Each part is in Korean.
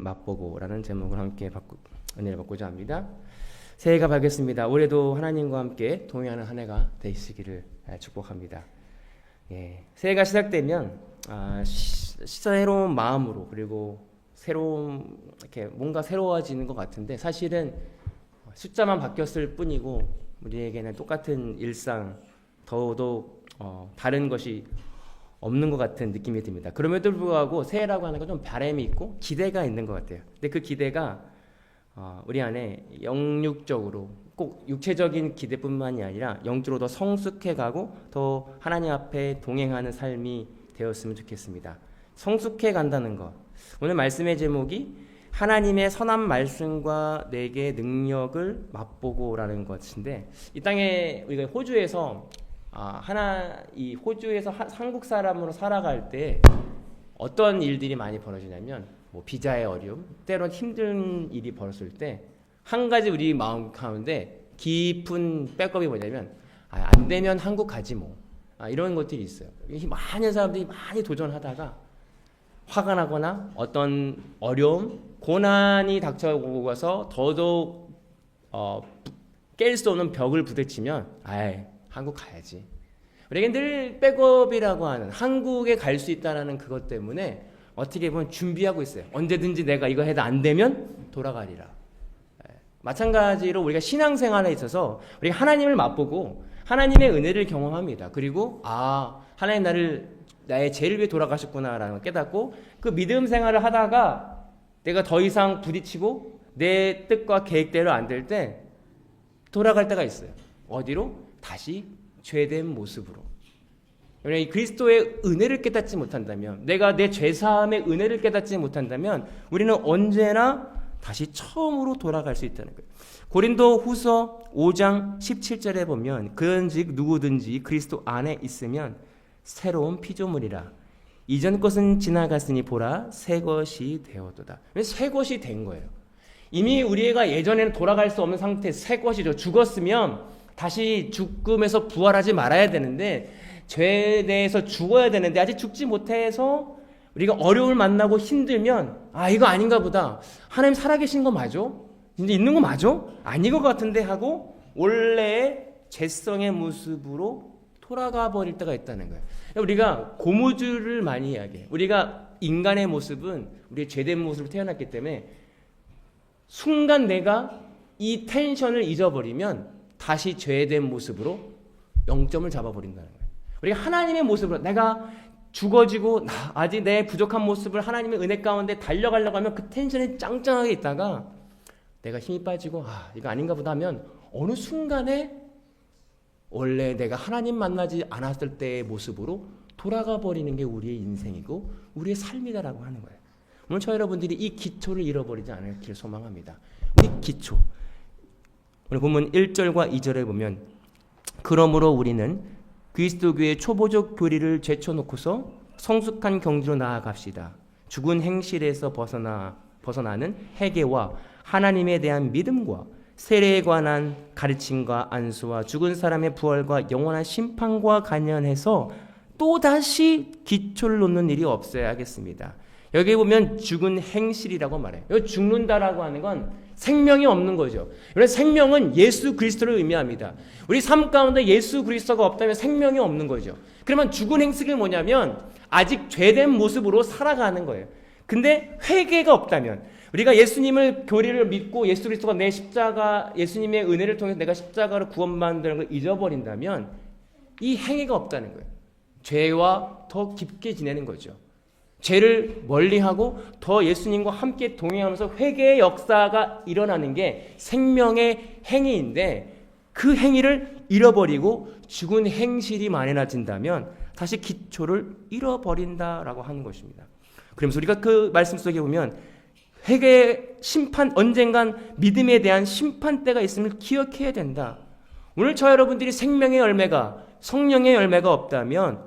맛보고라는 제목을 함께 은혜를 받고자 합니다. 새해가 밝았습니다. 올해도 하나님과 함께 동행하는 한 해가 되시기를 축복합니다. 새해가 시작되면 새로운 마음으로 그리고 이렇게 뭔가 새로워지는 것 같은데 사실은 숫자만 바뀌었을 뿐이고 우리에게는 똑같은 일상 더더욱 다른 것이 없는 것 같은 느낌이 듭니다. 그럼에도 불구하고 새해라고 하는 건 좀 바람이 있고 기대가 있는 것 같아요. 근데 그 기대가 우리 안에 영육적으로 꼭 육체적인 기대뿐만이 아니라 영적으로 더 성숙해가고 더 하나님 앞에 동행하는 삶이 되었으면 좋겠습니다. 성숙해 간다는 것. 오늘 말씀의 제목이 하나님의 선한 말씀과 내게 능력을 맛보고라는 것인데 이 땅에 우리가 호주에서 호주에서 한국 사람으로 살아갈 때 어떤 일들이 많이 벌어지냐면 비자의 어려움, 때론 힘든 일이 벌어질 때 한 가지 우리 마음 가운데 깊은 백업이 뭐냐면 안 되면 한국 가지 이런 것들이 있어요. 많은 사람들이 많이 도전하다가 화가 나거나 어떤 어려움, 고난이 닥쳐오고서 더더욱 깰 수 없는 벽을 부딪히면 한국 가야지. 우리에게 늘 백업이라고 하는 한국에 갈 수 있다는 그것 때문에 어떻게 보면 준비하고 있어요. 언제든지 내가 이거 해도 안 되면 돌아가리라. 마찬가지로 우리가 신앙생활에 있어서 우리가 하나님을 맛보고 하나님의 은혜를 경험합니다. 그리고 하나님 나의 죄를 위해 돌아가셨구나라는 걸 깨닫고 그 믿음 생활을 하다가 내가 더 이상 부딪히고 내 뜻과 계획대로 안 될 때 돌아갈 때가 있어요. 어디로? 다시 죄된 모습으로. 이 그리스도의 은혜를 깨닫지 못한다면, 내가 내 죄사함의 은혜를 깨닫지 못한다면 우리는 언제나 다시 처음으로 돌아갈 수 있다는 거예요. 고린도 후서 5장 17절에 보면 그런즉 누구든지 그리스도 안에 있으면 새로운 피조물이라. 이전 것은 지나갔으니 보라 새 것이 되었도다. 새 것이 된 거예요. 이미 우리가 예전에는 돌아갈 수 없는 상태, 새 것이죠. 죽었으면 다시 죽음에서 부활하지 말아야 되는데 죄에 대해서 죽어야 되는데 아직 죽지 못해서 우리가 어려움을 만나고 힘들면 이거 아닌가 보다. 하나님 살아계신 거 맞아? 진짜 있는 거 맞아? 아닌 것 같은데 하고 원래의 죄성의 모습으로 돌아가 버릴 때가 있다는 거예요. 우리가 고무줄을 많이 이야기해요. 우리가 인간의 모습은 우리의 죄된 모습으로 태어났기 때문에 순간 내가 이 텐션을 잊어버리면 다시 죄된 모습으로 0점을 잡아버린다는 거예요. 우리가 하나님의 모습으로 내가 죽어지고 아직 내 부족한 모습을 하나님의 은혜 가운데 달려가려고 하면 그 텐션이 짱짱하게 있다가 내가 힘이 빠지고 이거 아닌가 보다 하면 어느 순간에 원래 내가 하나님 만나지 않았을 때의 모습으로 돌아가 버리는 게 우리의 인생이고 우리의 삶이다라고 하는 거예요. 오늘 저 여러분들이 이 기초를 잃어버리지 않길 소망합니다. 우리 기초. 오늘 본문 1절과 2절에 보면 그러므로 우리는 그리스도교의 초보적 교리를 제쳐놓고서 성숙한 경지로 나아갑시다. 죽은 행실에서 벗어나는 회개와 하나님에 대한 믿음과 세례에 관한 가르침과 안수와 죽은 사람의 부활과 영원한 심판과 관련해서 또다시 기초를 놓는 일이 없어야겠습니다. 여기 보면 죽은 행실이라고 말해요. 여기 죽는다라고 하는 건 생명이 없는 거죠. 그래서 생명은 예수 그리스도를 의미합니다. 우리 삶 가운데 예수 그리스도가 없다면 생명이 없는 거죠. 그러면 죽은 행실이 뭐냐면 아직 죄된 모습으로 살아가는 거예요. 근데 회개가 없다면 우리가 예수님을 교리를 믿고 예수 그리스도가 내 십자가 예수님의 은혜를 통해서 내가 십자가로 구원받는 걸 잊어버린다면 이 행위가 없다는 거예요. 죄와 더 깊게 지내는 거죠. 죄를 멀리하고 더 예수님과 함께 동행하면서 회개의 역사가 일어나는 게 생명의 행위인데 그 행위를 잃어버리고 죽은 행실이 만연해진다면 다시 기초를 잃어버린다라고 하는 것입니다. 그러면서 우리가 그 말씀 속에 보면 회개의 심판, 언젠간 믿음에 대한 심판 때가 있음을 기억해야 된다. 오늘 저 여러분들이 생명의 열매가 성령의 열매가 없다면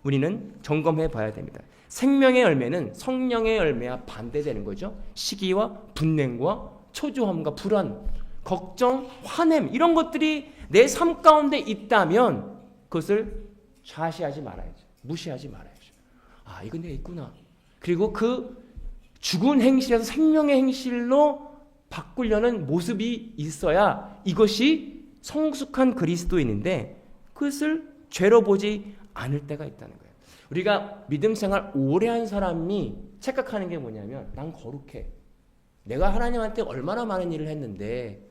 우리는 점검해 봐야 됩니다. 생명의 열매는 성령의 열매와 반대되는 거죠. 시기와 분냉과 초조함과 불안, 걱정, 화냄 이런 것들이 내 삶 가운데 있다면 그것을 좌시하지 말아야죠. 무시하지 말아야죠. 이건 내가 있구나. 그리고 그 죽은 행실에서 생명의 행실로 바꾸려는 모습이 있어야 이것이 성숙한 그리스도인인데 그것을 죄로 보지 않을 때가 있다는 거예요. 우리가 믿음 생활 오래 한 사람이 착각하는 게 뭐냐면 난 거룩해. 내가 하나님한테 얼마나 많은 일을 했는데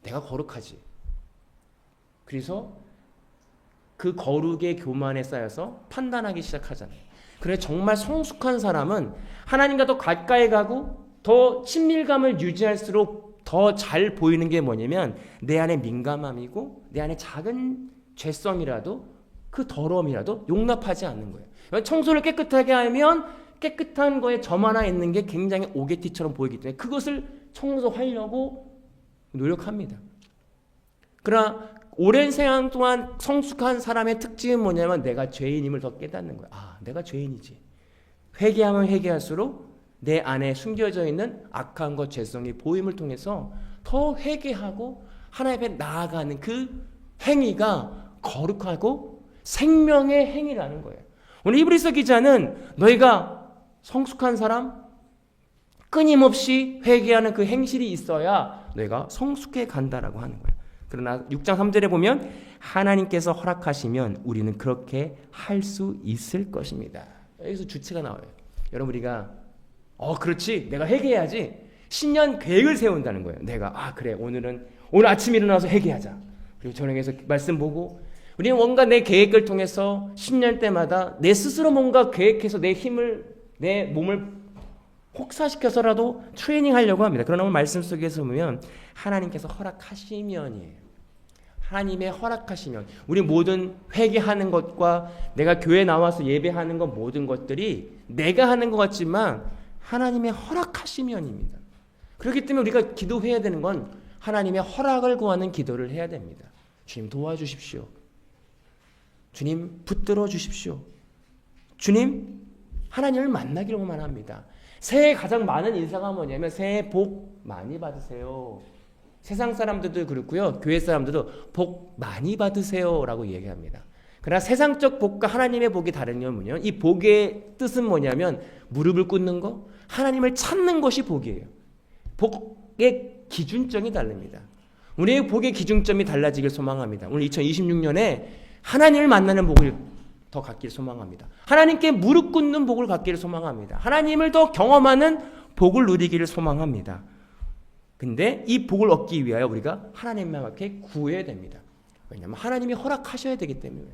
내가 거룩하지. 그래서 그 거룩의 교만에 쌓여서 판단하기 시작하잖아요. 그래 정말 성숙한 사람은 하나님과 더 가까이 가고 더 친밀감을 유지할수록 더 잘 보이는 게 뭐냐면 내 안에 민감함이고 내 안에 작은 죄성이라도 그 더러움이라도 용납하지 않는 거예요. 청소를 깨끗하게 하면 깨끗한 거에 점 하나 있는 게 굉장히 오게티처럼 보이기 때문에 그것을 청소하려고 노력합니다. 그러나 오랜 생활 동안 성숙한 사람의 특징은 뭐냐면 내가 죄인임을 더 깨닫는 거야. 아, 내가 죄인이지. 회개하면 회개할수록 내 안에 숨겨져 있는 악한 것, 죄성이 보임을 통해서 더 회개하고 하나님 앞에 나아가는 그 행위가 거룩하고 생명의 행위라는 거예요. 오늘 히브리서 기자는 너희가 성숙한 사람, 끊임없이 회개하는 그 행실이 있어야 너희가 성숙해 간다라고 하는 거예요. 그러나 6장 3절에 보면 하나님께서 허락하시면 우리는 그렇게 할 수 있을 것입니다. 여기서 주체가 나와요. 여러분 우리가 그렇지 내가 회개해야지 신년 계획을 세운다는 거예요. 내가 그래 오늘 아침 일어나서 회개하자. 그리고 저녁에서 말씀 보고 우리는 뭔가 내 계획을 통해서 신년 때마다 내 스스로 뭔가 계획해서 내 힘을 내 몸을 혹사시켜서라도 트레이닝하려고 합니다. 그러나 오늘 말씀 속에서 보면 하나님께서 허락하시면이에요. 하나님의 허락하시면 우리 모든 회개하는 것과 내가 교회 나와서 예배하는 것 모든 것들이 내가 하는 것 같지만 하나님의 허락하시면입니다. 그렇기 때문에 우리가 기도해야 되는 건 하나님의 허락을 구하는 기도를 해야 됩니다. 주님 도와주십시오. 주님 붙들어 주십시오. 주님 하나님을 만나기로만 합니다. 새해 가장 많은 인사가 뭐냐면 새해 복 많이 받으세요. 세상 사람들도 그렇고요. 교회 사람들도 복 많이 받으세요라고 얘기합니다. 그러나 세상적 복과 하나님의 복이 다른 건 뭐냐면 이 복의 뜻은 뭐냐면 무릎을 꿇는 거, 하나님을 찾는 것이 복이에요. 복의 기준점이 다릅니다. 우리의 복의 기준점이 달라지길 소망합니다. 오늘 2026년에 하나님을 만나는 복을 더 갖기를 소망합니다. 하나님께 무릎 꿇는 복을 갖기를 소망합니다. 하나님을 더 경험하는 복을 누리기를 소망합니다. 근데 이 복을 얻기 위하여 우리가 하나님 앞에 구해야 됩니다. 왜냐하면 하나님이 허락하셔야 되기 때문에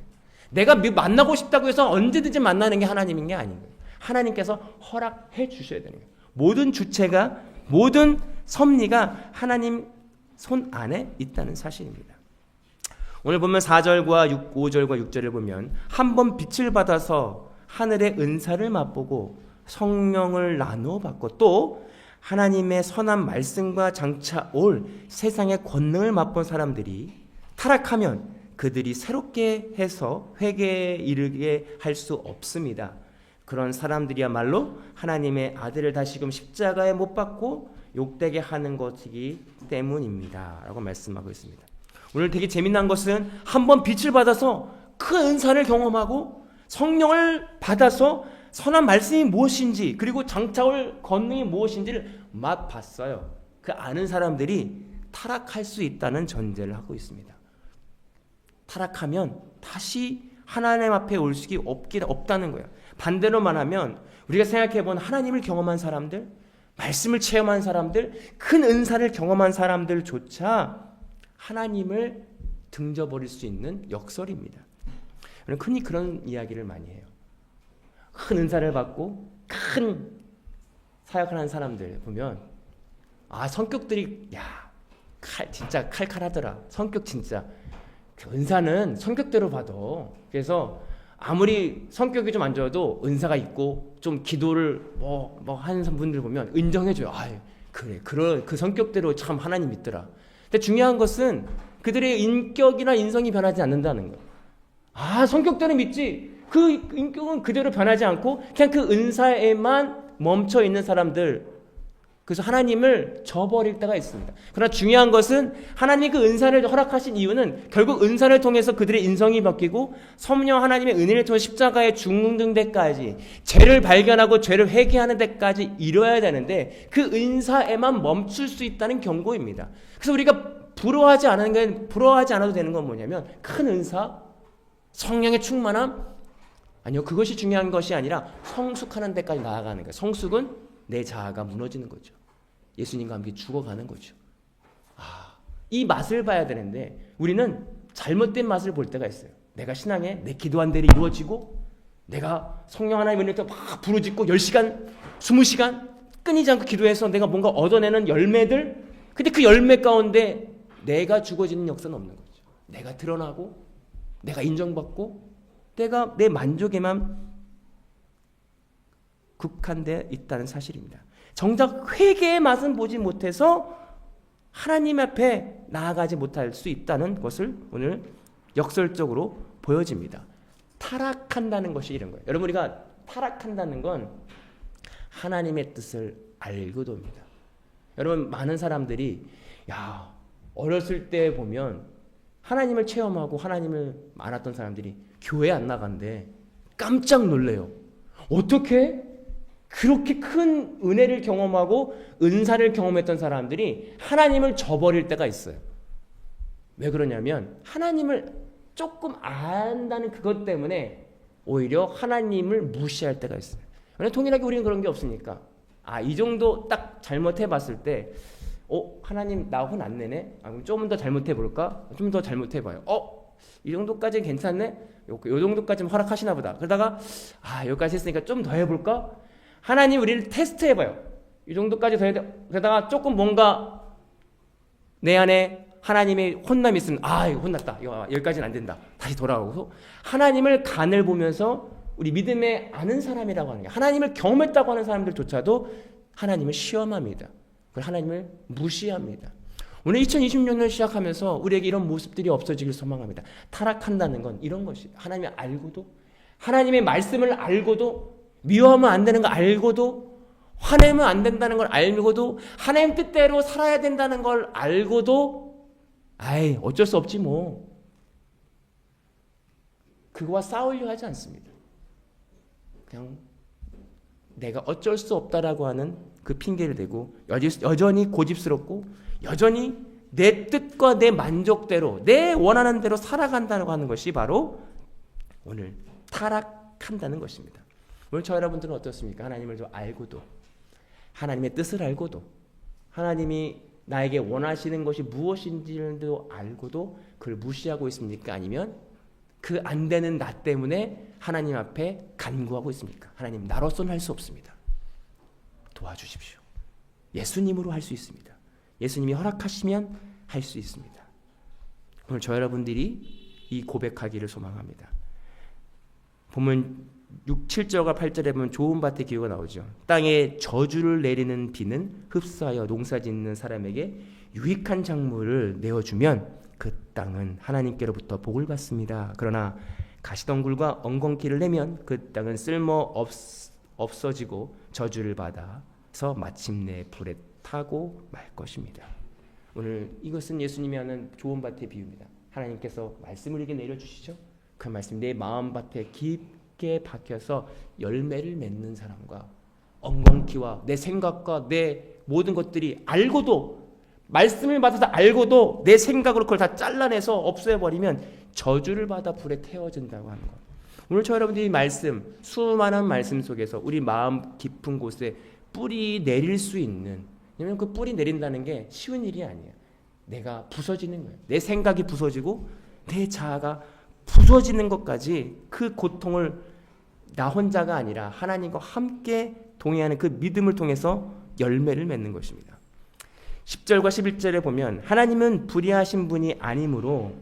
내가 만나고 싶다고 해서 언제든지 만나는 게 하나님인 게 아닌 거예요. 하나님께서 허락해 주셔야 되는 거예요. 모든 주체가 모든 섭리가 하나님 손 안에 있다는 사실입니다. 오늘 보면 4절과 5절과 6절을 보면 한 번 빛을 받아서 하늘의 은사를 맛보고 성령을 나누어 받고 또 하나님의 선한 말씀과 장차 올 세상의 권능을 맛본 사람들이 타락하면 그들이 새롭게 해서 회개에 이르게 할 수 없습니다. 그런 사람들이야말로 하나님의 아들을 다시금 십자가에 못 박고 욕되게 하는 것이기 때문입니다. 라고 말씀하고 있습니다. 오늘 되게 재미난 것은 한번 빛을 받아서 그 은사를 경험하고 성령을 받아서 선한 말씀이 무엇인지 그리고 장차 올 권능이 무엇인지를 맛봤어요. 그 아는 사람들이 타락할 수 있다는 전제를 하고 있습니다. 타락하면 다시 하나님 앞에 올 수 없다는 거예요. 반대로 말하면 우리가 생각해본 하나님을 경험한 사람들, 말씀을 체험한 사람들, 큰 은사를 경험한 사람들조차 하나님을 등져버릴 수 있는 역설입니다. 흔히 그런 이야기를 많이 해요. 큰 은사를 받고 큰 사역을 하는 사람들 보면 성격들이 진짜 칼칼하더라. 성격 진짜 그 은사는 성격대로 봐도 그래서 아무리 성격이 좀 안 좋아도 은사가 있고 좀 기도를 하는 분들 보면 인정해줘요. 그래 그 성격대로 참 하나님 있더라. 근데 중요한 것은 그들의 인격이나 인성이 변하지 않는다는 거예요. 성격대로 믿지. 그 인격은 그대로 변하지 않고 그냥 그 은사에만 멈춰 있는 사람들, 그래서 하나님을 저버릴 때가 있습니다. 그러나 중요한 것은 하나님이 그 은사를 허락하신 이유는 결국 은사를 통해서 그들의 인성이 바뀌고 성령 하나님의 은혜를 통해 십자가에 죽는 데까지, 죄를 발견하고 죄를 회개하는 데까지 이뤄야 되는데 그 은사에만 멈출 수 있다는 경고입니다. 그래서 우리가 부러워하지 않아도 되는 건 뭐냐면 큰 은사, 성령의 충만함, 아니요, 그것이 중요한 것이 아니라 성숙하는 데까지 나아가는 거예요. 성숙은 내 자아가 무너지는 거죠. 예수님과 함께 죽어가는 거죠. 이 맛을 봐야 되는데 우리는 잘못된 맛을 볼 때가 있어요. 내가 신앙에 내 기도한 대로 이루어지고 내가 성령 하나님의 은혜로 막 부르짖고 10시간, 20시간 끊이지 않고 기도해서 내가 뭔가 얻어내는 열매들, 근데 그 열매 가운데 내가 죽어지는 역사는 없는 거죠. 내가 드러나고 내가 인정받고 내가 내 만족에만 국한되어 있다는 사실입니다. 정작 회개의 맛은 보지 못해서 하나님 앞에 나아가지 못할 수 있다는 것을 오늘 역설적으로 보여집니다. 타락한다는 것이 이런 거예요. 여러분, 우리가 타락한다는 건 하나님의 뜻을 알고도입니다. 여러분, 많은 사람들이 어렸을 때 보면 하나님을 체험하고 하나님을 알았던 사람들이 교회 안 나간대. 깜짝 놀래요. 어떻게? 그렇게 큰 은혜를 경험하고 은사를 경험했던 사람들이 하나님을 저버릴 때가 있어요. 왜 그러냐면 하나님을 조금 안다는 그것 때문에 오히려 하나님을 무시할 때가 있어요. 동일하게 우리는 그런 게 없으니까 이 정도 딱 잘못해봤을 때 하나님 나 혼 안 내네? 그럼 조금 더 잘못해볼까? 좀 더 잘못해봐요. 이 정도까지는 괜찮네? 요 정도까지는 허락하시나 보다. 그러다가 여기까지 했으니까 좀 더 해볼까? 하나님 우리를 테스트해봐요. 이 정도까지 더 해야 돼. 그러다가 조금 뭔가 내 안에 하나님의 혼남이 있으면 이거 혼났다. 여기까지는 안 된다. 다시 돌아오고 하나님을 간을 보면서 우리 믿음에 아는 사람이라고 하는 게 하나님을 경험했다고 하는 사람들조차도 하나님을 시험합니다. 그걸 하나님을 무시합니다. 오늘 2026년을 시작하면서 우리에게 이런 모습들이 없어지길 소망합니다. 타락한다는 건 이런 것이 하나님을 알고도 하나님의 말씀을 알고도 미워하면 안 되는 거 알고도 화내면 안 된다는 걸 알고도 하나님 뜻대로 살아야 된다는 걸 알고도 어쩔 수 없지 뭐. 그거와 싸우려 하지 않습니다. 그냥 내가 어쩔 수 없다라고 하는 그 핑계를 대고 여전히 고집스럽고 여전히 내 뜻과 내 만족대로 내 원하는 대로 살아간다고 하는 것이 바로 오늘 타락한다는 것입니다. 오늘 저 여러분들은 어떻습니까? 하나님을 좀 알고도 하나님의 뜻을 알고도 하나님이 나에게 원하시는 것이 무엇인지도 알고도 그걸 무시하고 있습니까? 아니면 그 안 되는 나 때문에 하나님 앞에 간구하고 있습니까? 하나님 나로서는 할 수 없습니다. 도와주십시오. 예수님으로 할 수 있습니다. 예수님이 허락하시면 할 수 있습니다. 오늘 저 여러분들이 이 고백하기를 소망합니다. 보면 6, 7절과 8절에 보면 좋은 밭의 기후가 나오죠. 땅에 저주를 내리는 비는 흡수하여 농사짓는 사람에게 유익한 작물을 내어주면 그 땅은 하나님께로부터 복을 받습니다. 그러나 가시덩굴과 엉겅퀴를 내면 그 땅은 쓸모 없어지고 저주를 받아서 마침내 불에 타고 말 것입니다. 오늘 이것은 예수님이 하는 좋은 밭의 비유입니다. 하나님께서 말씀을 이렇게 내려주시죠. 그 말씀 내 마음밭에 깊게 박혀서 열매를 맺는 사람과 엉겅퀴와 내 생각과 내 모든 것들이 알고도 말씀을 받아서 알고도 내 생각으로 그걸 다 잘라내서 없애버리면 저주를 받아 불에 태워진다고 하는 것. 오늘 저 여러분들이 말씀, 수많은 말씀 속에서 우리 마음 깊은 곳에 뿌리 내릴 수 있는, 왜냐하면 그 뿌리 내린다는 게 쉬운 일이 아니에요. 내가 부서지는 거예요. 내 생각이 부서지고 내 자아가 부서지는 것까지 그 고통을 나 혼자가 아니라 하나님과 함께 동행하는 그 믿음을 통해서 열매를 맺는 것입니다. 10절과 11절에 보면 하나님은 불의하신 분이 아니므로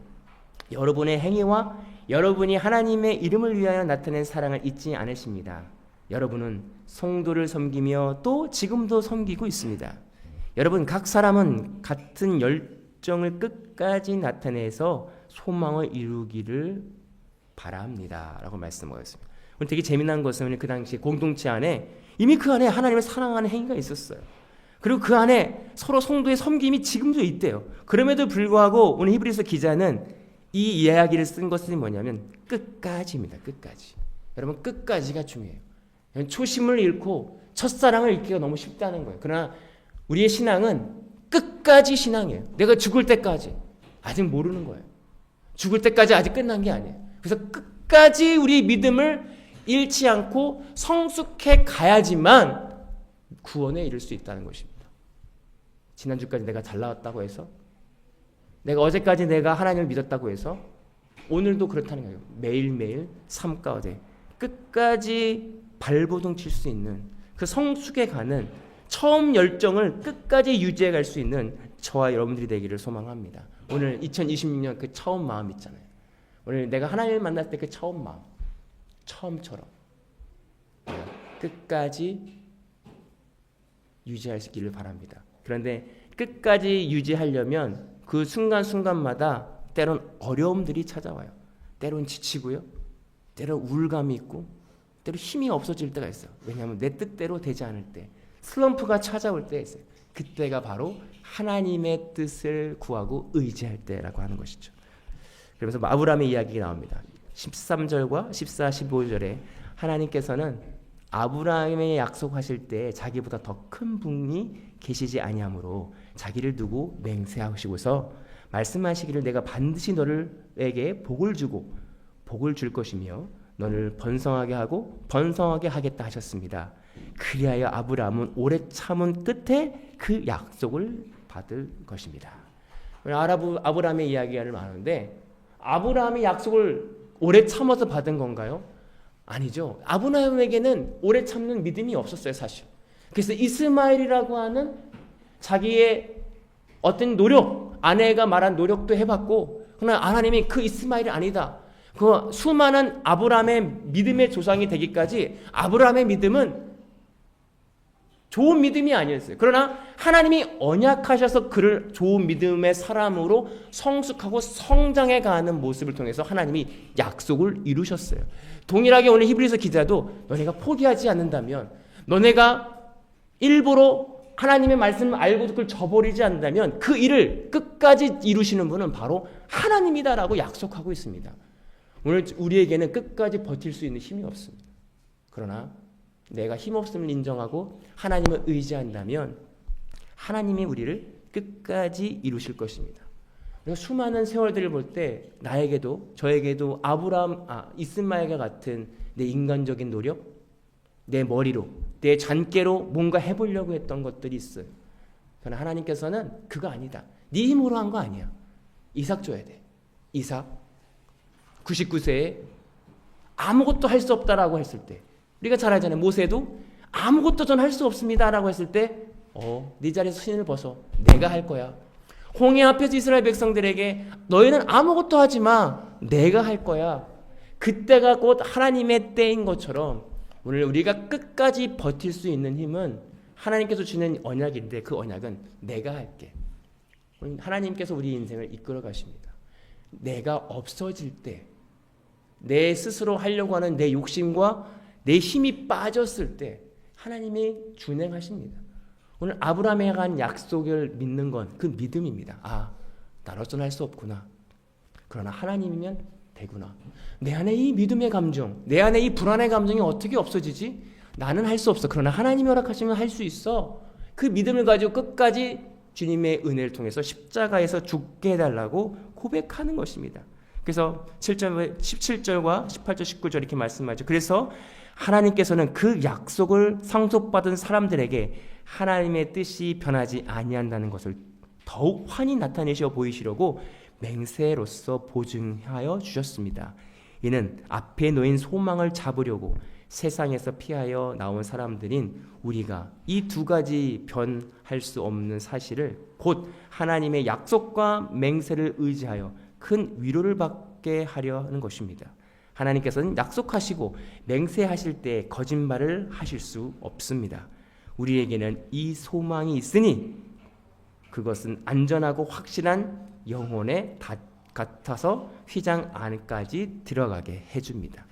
여러분의 행위와 여러분이 하나님의 이름을 위하여 나타낸 사랑을 잊지 않으십니다. 여러분은 성도를 섬기며 또 지금도 섬기고 있습니다. 여러분 각 사람은 같은 열정을 끝까지 나타내서 소망을 이루기를 바랍니다. 라고 말씀하셨습니다. 되게 재미난 것은 그 당시 공동체 안에 이미 그 안에 하나님을 사랑하는 행위가 있었어요. 그리고 그 안에 서로 성도의 섬김이 지금도 있대요. 그럼에도 불구하고 오늘 히브리서 기자는 이 이야기를 쓴 것은 뭐냐면 끝까지입니다. 끝까지. 여러분, 끝까지가 중요해요. 초심을 잃고 첫사랑을 잃기가 너무 쉽다는 거예요. 그러나 우리의 신앙은 끝까지 신앙이에요. 내가 죽을 때까지. 아직 모르는 거예요. 죽을 때까지 아직 끝난 게 아니에요. 그래서 끝까지 우리 믿음을 잃지 않고 성숙해 가야지만 구원에 이를 수 있다는 것입니다. 지난주까지 내가 잘 나왔다고 해서, 내가 어제까지 내가 하나님을 믿었다고 해서 오늘도 그렇다는 거예요. 매일매일 삶 가운데 끝까지 발버둥 칠 수 있는 그 성숙에 가는 처음 열정을 끝까지 유지해 갈 수 있는 저와 여러분들이 되기를 소망합니다. 오늘 2026년 그 처음 마음 있잖아요. 오늘 내가 하나님을 만났을 때 그 처음 마음, 처음처럼 끝까지 유지하시기를 바랍니다. 그런데 끝까지 유지하려면 그 순간순간마다 때론 어려움들이 찾아와요. 때론 지치고요. 때론 우울감이 있고 때론 힘이 없어질 때가 있어요. 왜냐하면 내 뜻대로 되지 않을 때, 슬럼프가 찾아올 때 있어요. 그때가 바로 하나님의 뜻을 구하고 의지할 때라고 하는 것이죠. 그러면서 아브라함의 이야기가 나옵니다. 13절과 14, 15절에 하나님께서는 아브라함의 약속하실 때 자기보다 더 큰 분이 계시지 아니하므로 자기를 두고 맹세하시고서 말씀하시기를 내가 반드시 너에게 복을 주고 복을 줄 것이며 너를 번성하게 하고 번성하게 하겠다 하셨습니다. 그리하여 아브라함은 오래 참은 끝에 그 약속을 받을 것입니다. 아브라함의 이야기를 하는데 아브라함의 약속을 오래 참아서 받은 건가요? 아니죠. 아브라함에게는 오래 참는 믿음이 없었어요, 사실. 그래서 이스마엘이라고 하는 자기의 어떤 노력, 아내가 말한 노력도 해봤고, 그러나 하나님이 그 이스마엘이 아니다. 그 수많은 아브라함의 믿음의 조상이 되기까지 아브라함의 믿음은 좋은 믿음이 아니었어요. 그러나 하나님이 언약하셔서 그를 좋은 믿음의 사람으로 성숙하고 성장해 가는 모습을 통해서 하나님이 약속을 이루셨어요. 동일하게 오늘 히브리서 기자도 너네가 포기하지 않는다면, 너네가 일부러 하나님의 말씀을 알고도 그걸 저버리지 않는다면 그 일을 끝까지 이루시는 분은 바로 하나님이다라고 약속하고 있습니다. 오늘 우리에게는 끝까지 버틸 수 있는 힘이 없습니다. 그러나 내가 힘없음을 인정하고 하나님을 의지한다면 하나님이 우리를 끝까지 이루실 것입니다. 수많은 세월들을 볼 때 나에게도 저에게도 이스마엘과 같은 내 인간적인 노력, 내 머리로, 내 잔꾀로 뭔가 해보려고 했던 것들이 있어요. 그러나 하나님께서는 그거 아니다. 네 힘으로 한 거 아니야. 이삭 줘야 돼. 이삭 99세에 아무것도 할 수 없다라고 했을 때, 우리가 잘 알잖아요. 모세도 아무것도 전 할 수 없습니다라고 했을 때 네 자리에서 신을 벗어. 내가 할 거야. 홍해 앞에서 이스라엘 백성들에게 너희는 아무것도 하지 마. 내가 할 거야. 그때가 곧 하나님의 때인 것처럼 오늘 우리가 끝까지 버틸 수 있는 힘은 하나님께서 주는 언약인데 그 언약은 내가 할게. 하나님께서 우리 인생을 이끌어 가십니다. 내가 없어질 때, 내 스스로 하려고 하는 내 욕심과 내 힘이 빠졌을 때 하나님이 준행하십니다. 오늘 아브라함에 관한 약속을 믿는 건 그 믿음입니다. 나로서는 할 수 없구나. 그러나 하나님이면 되구나. 내 안에 이 믿음의 감정, 내 안에 이 불안의 감정이 어떻게 없어지지? 나는 할 수 없어. 그러나 하나님이 허락하시면 할 수 있어. 그 믿음을 가지고 끝까지 주님의 은혜를 통해서 십자가에서 죽게 해달라고 고백하는 것입니다. 그래서 17절과 18절, 19절 이렇게 말씀하죠. 그래서 하나님께서는 그 약속을 상속받은 사람들에게 하나님의 뜻이 변하지 아니한다는 것을 더욱 환히 나타내셔 보이시려고 맹세로서 보증하여 주셨습니다. 이는 앞에 놓인 소망을 잡으려고 세상에서 피하여 나온 사람들인 우리가 이 두 가지 변할 수 없는 사실을 곧 하나님의 약속과 맹세를 의지하여 큰 위로를 받게 하려 하는 것입니다. 하나님께서는 약속하시고 맹세하실 때 거짓말을 하실 수 없습니다. 우리에게는 이 소망이 있으니 그것은 안전하고 확실한 영혼의 같아서 휘장 안까지 들어가게 해줍니다.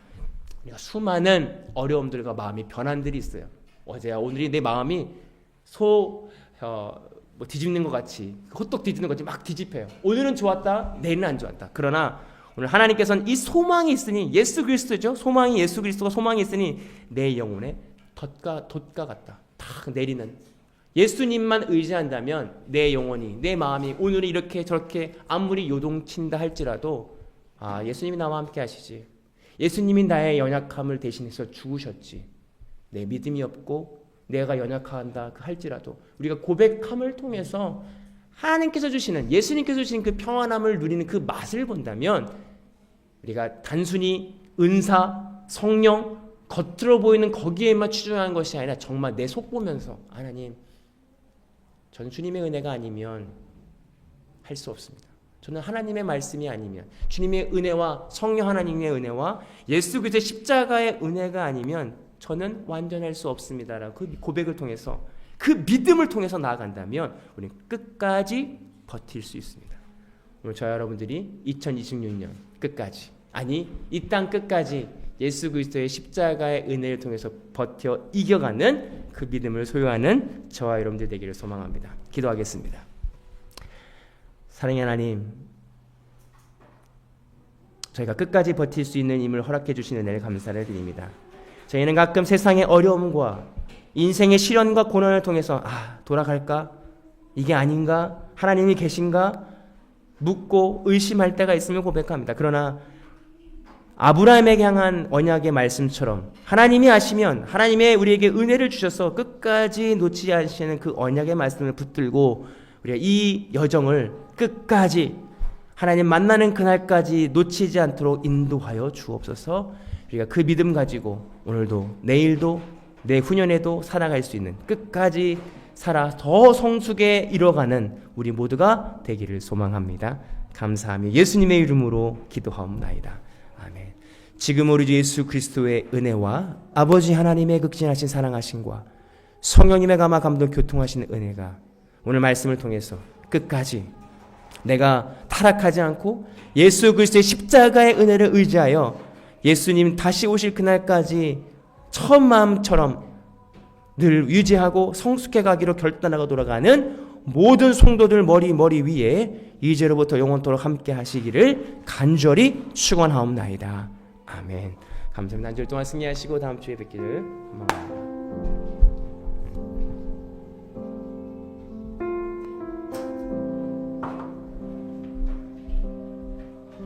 수많은 어려움들과 마음이 변환들이 있어요. 어제야 오늘이 내 마음이 뭐 뒤집는 것 같이 호떡 뒤집는 것 같이 막 뒤집혀요. 오늘은 좋았다, 내일은 안 좋았다. 그러나 오늘 하나님께서는 이 소망이 있으니 예수 그리스도죠. 소망이 예수 그리스도가 소망이 있으니 내 영혼에 돛과 같다. 탁 내리는 예수님만 의지한다면 내 영혼이 내 마음이 오늘은 이렇게 저렇게 아무리 요동친다 할지라도 예수님이 나와 함께 하시지. 예수님이 나의 연약함을 대신해서 죽으셨지. 내 믿음이 없고 내가 연약한다 할지라도 우리가 고백함을 통해서 하나님께서 주시는 예수님께서 주시는 그 평안함을 누리는 그 맛을 본다면 우리가 단순히 은사, 성령 겉으로 보이는 거기에만 치중하는 것이 아니라 정말 내 속 보면서 하나님 저는 주님의 은혜가 아니면 할 수 없습니다. 저는 하나님의 말씀이 아니면 주님의 은혜와 성령 하나님의 은혜와 예수 그리스도의 십자가의 은혜가 아니면 저는 완전할 수 없습니다라고 그 고백을 통해서 그 믿음을 통해서 나아간다면 우리는 끝까지 버틸 수 있습니다. 오늘 저와 여러분들이 2026년 끝까지 아니 이 땅 끝까지 예수 그리스도의 십자가의 은혜를 통해서 버텨 이겨가는 그 믿음을 소유하는 저와 여러분들 되기를 소망합니다. 기도하겠습니다. 사랑의 하나님, 저희가 끝까지 버틸 수 있는 힘을 허락해 주시는 은혜를 감사를 드립니다. 저희는 가끔 세상의 어려움과 인생의 시련과 고난을 통해서 돌아갈까? 이게 아닌가? 하나님이 계신가? 묻고 의심할 때가 있으면 고백합니다. 그러나 아브라함에게 향한 언약의 말씀처럼 하나님이 아시면 하나님의 우리에게 은혜를 주셔서 끝까지 놓치지 않으시는 그 언약의 말씀을 붙들고 우리가 이 여정을 끝까지 하나님 만나는 그날까지 놓치지 않도록 인도하여 주옵소서. 우리가 그 믿음 가지고 오늘도 내일도 내후년에도 살아갈 수 있는 끝까지 살아 더 성숙에 이뤄가는 우리 모두가 되기를 소망합니다. 감사하며 예수님의 이름으로 기도하옵나이다. 아멘. 지금 우리 주 예수 그리스도의 은혜와 아버지 하나님의 극진하신 사랑하심과 성령님의 감화 감동 교통하시는 은혜가 오늘 말씀을 통해서 끝까지 내가 타락하지 않고 예수 그리스도의 십자가의 은혜를 의지하여 예수님 다시 오실 그날까지 처음 마음처럼 늘 유지하고 성숙해 가기로 결단하고 돌아가는 모든 성도들 머리 위에 이제로부터 영원토록 함께 하시기를 간절히 축원하옵나이다. 아멘. 감사합니다. 한 주일 동안 승리하시고 다음 주에 뵙기를 소망합니다.